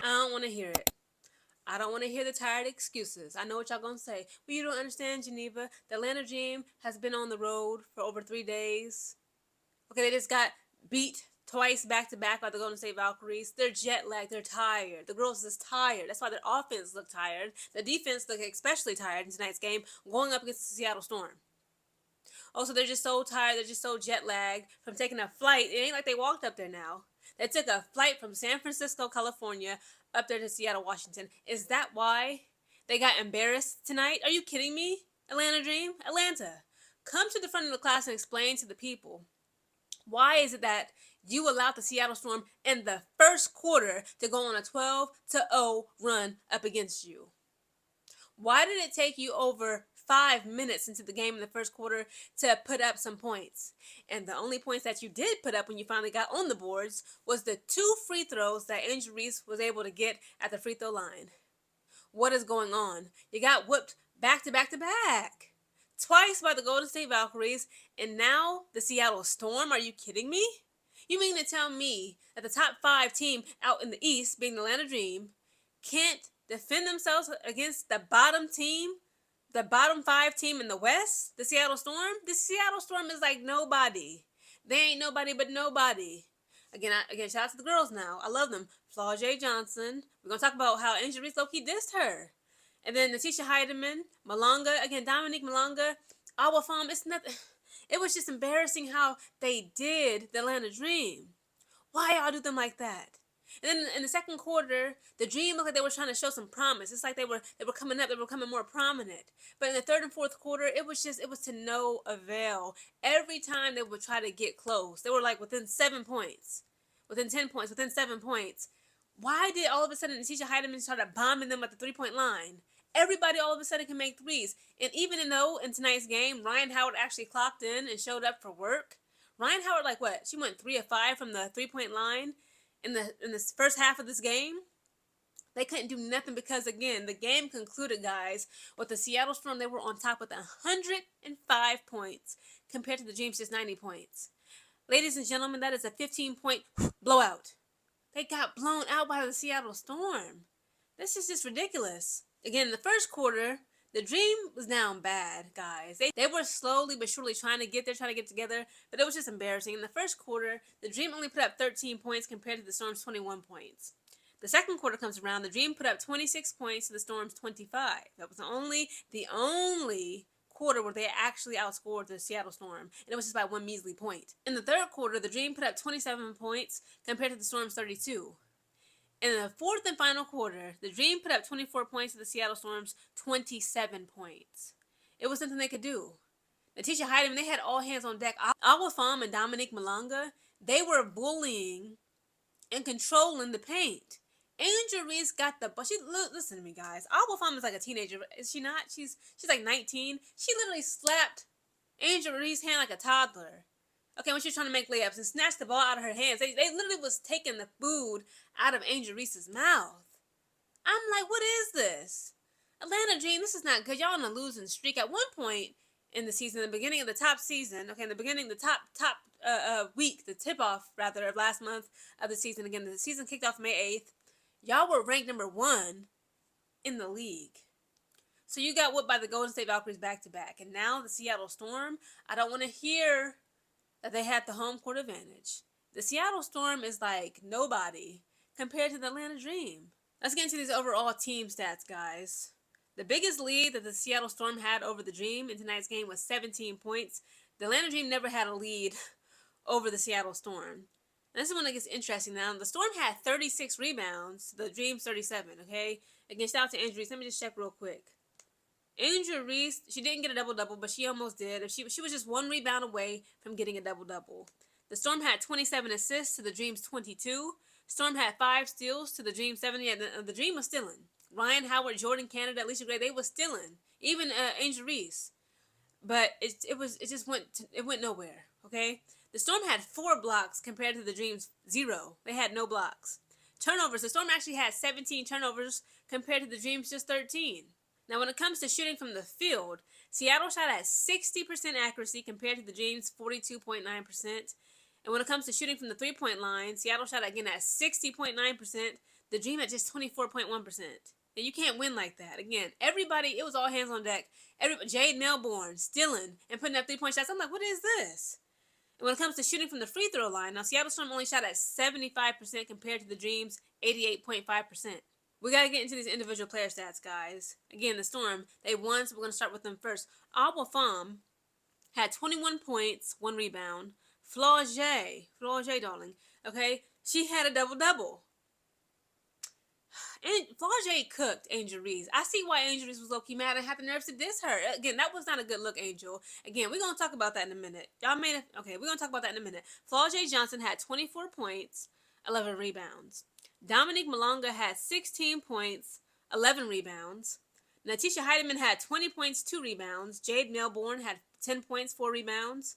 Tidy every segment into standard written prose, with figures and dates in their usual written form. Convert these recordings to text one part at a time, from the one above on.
I don't want to hear it. I don't want to hear the tired excuses. I know what y'all gonna say. Well, you don't understand, Geneva. The Atlanta Dream has been on the road for over 3 days. Okay, they just got beat twice back to back by the Golden State Valkyries. They're jet lagged. They're tired. The girls is tired. That's why their offense looked tired. The defense looked especially tired in tonight's game, going up against the Seattle Storm. Also, they're just so tired. They're just so jet lagged from taking a flight. It ain't like they walked up there now. They took a flight from San Francisco, California, up there to Seattle, Washington. Is that why they got embarrassed tonight? Are you kidding me? Atlanta Dream? Atlanta, come to the front of the class and explain to the people, why is it that you allowed the Seattle Storm in the first quarter to go on a 12-0 run up against you? Why did it take you over 5 minutes into the game in the first quarter to put up some points? And the only points that you did put up when you finally got on the boards was the 2 free throws that Angel Reese was able to get at the free throw line. What is going on? You got whooped back to back to back. Twice by the Golden State Valkyries, and now the Seattle Storm? Are you kidding me? You mean to tell me that the top 5 team out in the East, being the Atlanta Dream, can't defend themselves against the bottom team, the bottom 5 team in the West, the Seattle Storm? The Seattle Storm is like nobody. They ain't nobody but nobody. Again, shout out to the girls now. I love them. Flau'jae Johnson. We're going to talk about how Angel Reese low-key dissed her. And then Natisha Heidemann, Malonga, again, Dominique Malonga, Awafam. It's nothing. It was just embarrassing how they did the Atlanta Dream. Why y'all do them like that? And then in the second quarter, the Dream looked like they were trying to show some promise. It's like they were coming up, they were becoming more prominent. But in the third and fourth quarter, it was to no avail. Every time they would try to get close, they were like within 7 points, within 10 points, within 7 points. Why did all of a sudden Natisha Heidemann start bombing them at the 3-point line? Everybody all of a sudden can make threes. And even though in tonight's game, Ryan Howard actually clocked in and showed up for work, Ryan Howard, like what? She went 3 of 5 from the 3-point line in the first half of this game. They couldn't do nothing because, again, the game concluded, guys, with the Seattle Storm. They were on top with 105 points compared to the Dream's just 90 points. Ladies and gentlemen, that is a 15-point blowout. They got blown out by the Seattle Storm. This is just ridiculous. Again, in the first quarter, the Dream was down bad, guys. They were slowly but surely trying to get together, but it was just embarrassing. In the first quarter, the Dream only put up 13 points compared to the Storm's 21 points. The second quarter comes around, the Dream put up 26 points to the Storm's 25. That was the only quarter where they actually outscored the Seattle Storm, and it was just by 1 measly point. In the third quarter, the Dream put up 27 points compared to the Storm's 32. In the fourth and final quarter, the Dream put up 24 points to the Seattle Storm's 27 points. It was something they could do. Natisha Heidemann, they had all hands on deck. Awafam and Dominique Malonga, they were bullying and controlling the paint. Angel Reese got the ball. Listen to me, guys. Awafam is like a teenager, is she not? She's like 19. She literally slapped Angel Reese's hand like a toddler. Okay, when she was trying to make layups and snatched the ball out of her hands. They literally was taking the food out of Angel Reese's mouth. I'm like, what is this? Atlanta Dream, this is not good. Y'all on a losing streak. At one point in the season, the beginning of the top season, okay, in the beginning, the top week, the tip-off, rather, of last month of the season. Again, the season kicked off May 8th. Y'all were ranked number 1 in the league. So you got whooped by the Golden State Valkyries back-to-back. And now the Seattle Storm, I don't want to hear that they had the home court advantage. The Seattle Storm is like nobody compared to the Atlanta Dream. Let's get into these overall team stats, guys. The biggest lead that the Seattle Storm had over the Dream in tonight's game was 17 points. The Atlanta Dream never had a lead over the Seattle Storm. And this is when it gets interesting now. The Storm had 36 rebounds, the Dream's 37, okay? Again, shout out to Angel Reese. Let me just check real quick. Angel Reese, she didn't get a double-double, but she almost did. She was just 1 rebound away from getting a double-double. The Storm had 27 assists to the Dream's 22. Storm had 5 steals to the Dream's 70. Yeah, the Dream was stealing. Ryan Howard, Jordan Canada, Alicia Gray, they were stealing. Even Angel Reese. But it went nowhere, okay? The Storm had 4 blocks compared to the Dream's 0. They had no blocks. Turnovers, the Storm actually had 17 turnovers compared to the Dream's just 13. Now, when it comes to shooting from the field, Seattle shot at 60% accuracy compared to the Dream's 42.9%. And when it comes to shooting from the 3-point line, Seattle shot again at 60.9%. The Dream at just 24.1%. And you can't win like that. Again, everybody, it was all hands on deck. Jade Melbourne stealing and putting up 3-point shots. I'm like, what is this? And when it comes to shooting from the free throw line, now Seattle Storm only shot at 75% compared to the Dream's 88.5%. We got to get into these individual player stats, guys. Again, the Storm, they won, so we're going to start with them first. Abba Pham had 21 points, 1 rebound. Flau'jae, darling, okay, she had a double-double. And Flau'jae cooked Angel Reese. I see why Angel Reese was low-key mad and had the nerves to diss her. Again, that was not a good look, Angel. Again, we're going to talk about that in a minute. Y'all made it. Okay, we're going to talk about that in a minute. Flau'jae Johnson had 24 points, 11 rebounds. Dominique Malonga had 16 points, 11 rebounds. Natisha Heidemann had 20 points, 2 rebounds. Jade Melbourne had 10 points, 4 rebounds.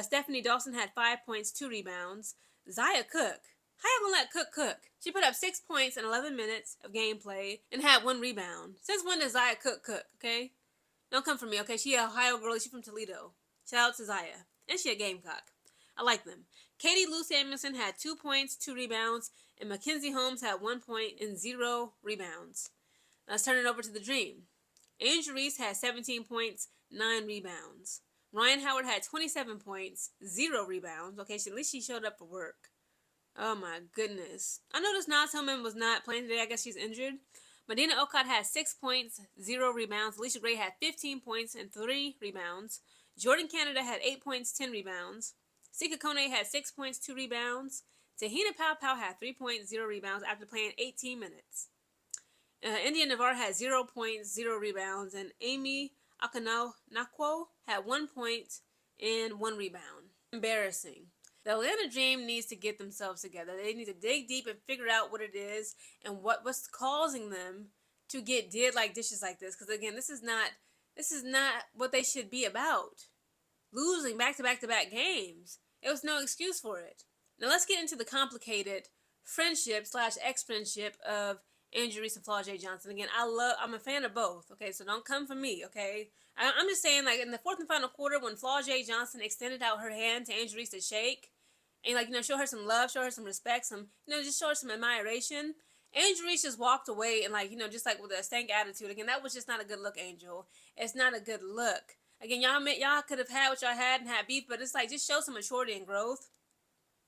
Stephanie Dawson had 5 points, 2 rebounds. Zaya Cook. How you gonna let Cook cook? She put up 6 points in 11 minutes of gameplay and had 1 rebound. Since when does Zaya cook, okay? Don't come for me, okay? She a Ohio girl. She's from Toledo. Shout out to Zaya. And she a Gamecock. I like them. Katie Lou Samuelson had 2 points, 2 rebounds, and Mackenzie Holmes had 1 point and 0 rebounds. Let's turn it over to the Dream. Angel Reese had 17 points, 9 rebounds. Ryan Howard had 27 points, 0 rebounds. Okay, at least she showed up for work. Oh my goodness. I noticed Nas Hillman was not playing today. I guess she's injured. Medina Okot had 6 points, 0 rebounds. Alicia Gray had 15 points and 3 rebounds. Jordan Canada had 8 points, 10 rebounds. Sika Kone had 6 points, 2 rebounds. Tahina Pau Pau had 3 points, 0 rebounds after playing 18 minutes. India Navarre had 0 points, 0 rebounds. And Amy Akanakwo had 1 point and 1 rebound. Embarrassing. The Atlanta Dream needs to get themselves together. They need to dig deep and figure out what it is and what's causing them to get did like dishes like this. Because again, this is not what they should be about. Losing back-to-back back it was no excuse for it. Now let's get into the complicated friendship/ex-friendship of Angel Reese and Flau'jae Johnson. Again, I'm a fan of both. Okay, so don't come for me. Okay, I'm just saying, like in the fourth and final quarter, when Flau'jae Johnson extended out her hand to Angel Reese to shake. And show her some love, show her some respect, just show her some admiration. Angel Reese just walked away and just like with a stank attitude. Again, that was just not a good look, Angel. It's not a good look. Again, y'all could have had what y'all had and had beef, but it's like just show some maturity and growth.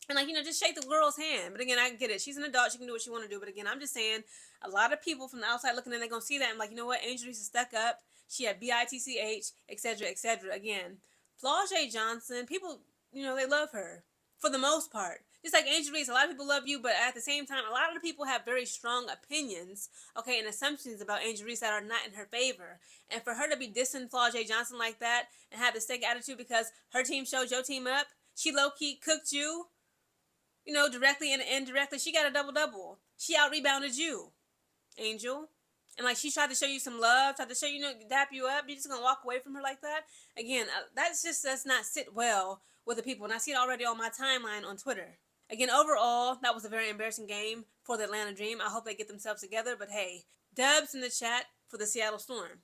And just shake the girl's hand. But again, I get it. She's an adult. She can do what she want to do. But again, I'm just saying, a lot of people from the outside looking in, they're going to see that and you know what? Angel Reese is stuck up. She had BITCH, etc., etc. Again, Flau'jae Johnson, people, they love her. For the most part. Just like Angel Reese, a lot of people love you, but at the same time, a lot of the people have very strong opinions, okay, and assumptions about Angel Reese that are not in her favor. And for her to be dissing Flau'jae Johnson like that and have the stank attitude because her team showed your team up, she low-key cooked you, directly and indirectly. She got a double-double. She out-rebounded you, Angel. And she tried to show you some love, tried to show you, dap you up. You're just going to walk away from her like that? Again, does not sit well with the people. And I see it already on my timeline on Twitter. Again, overall, that was a very embarrassing game for the Atlanta Dream. I hope they get themselves together. But hey, dubs in the chat for the Seattle Storm.